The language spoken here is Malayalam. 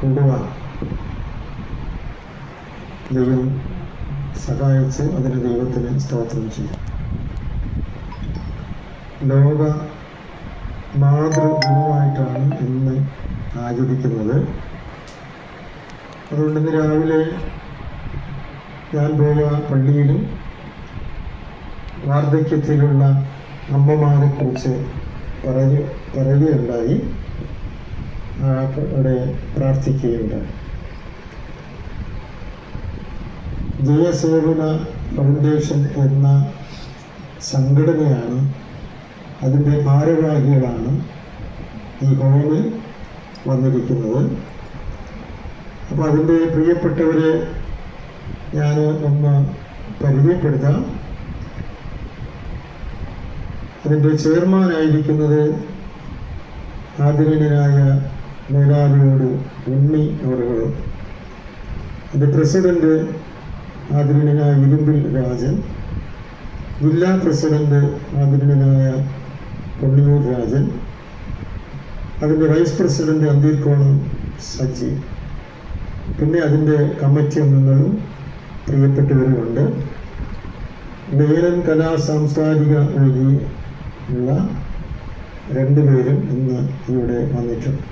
കൂടുവാൻ ദൈവം സഹായിച്ച് അതിന് ദൈവത്തിന് സ്തോത്രം ചെയ്യും. ലോക മാതൃദിനമായിട്ടാണ് ഇന്ന് ആചരിക്കുന്നത്. അതുകൊണ്ട് ഇന്ന് രാവിലെ ഞാൻ പോയ പള്ളിയിലും വാർദ്ധക്യത്തിലുള്ള അമ്മമാരെ കുറിച്ച് പറയുകയുണ്ടായി, അവിടെ പ്രാർത്ഥിക്കുകയുണ്ടായി. ജയസേവന ഫൗണ്ടേഷൻ എന്ന സംഘടനയാണ്, അതിൻ്റെ ഭാരവാഹികളാണ് ഈ ഹോമിൽ വന്നിരിക്കുന്നത്. അപ്പോൾ അതിൻ്റെ പ്രിയപ്പെട്ടവരെ ഞാൻ ഒന്ന് പരിചയപ്പെടുത്താം. അതിൻ്റെ ചെയർമാനായിരിക്കുന്നത് ആദരണീയനായ മേലാവിയോട് ഉണ്ണി അവറുകൾ. അതിൻ്റെ പ്രസിഡന്റ് ആദരണീയനായ ഇരുമ്പിൽ രാജൻ. ജില്ലാ പ്രസിഡന്റ് ആദരണീയനായ പൊന്നിയൂർ രാജൻ. അതിൻ്റെ വൈസ് പ്രസിഡന്റ് അന്തീർക്കോണം സജി. പിന്നെ അതിൻ്റെ കമ്മിറ്റി അംഗങ്ങളും പ്രിയപ്പെട്ടവരുമുണ്ട്. വേലൻ കലാ സാംസ്കാരിക വഴിയുള്ള 2 പേരും ഇന്ന് ഇവിടെ വന്നിട്ടുണ്ട്.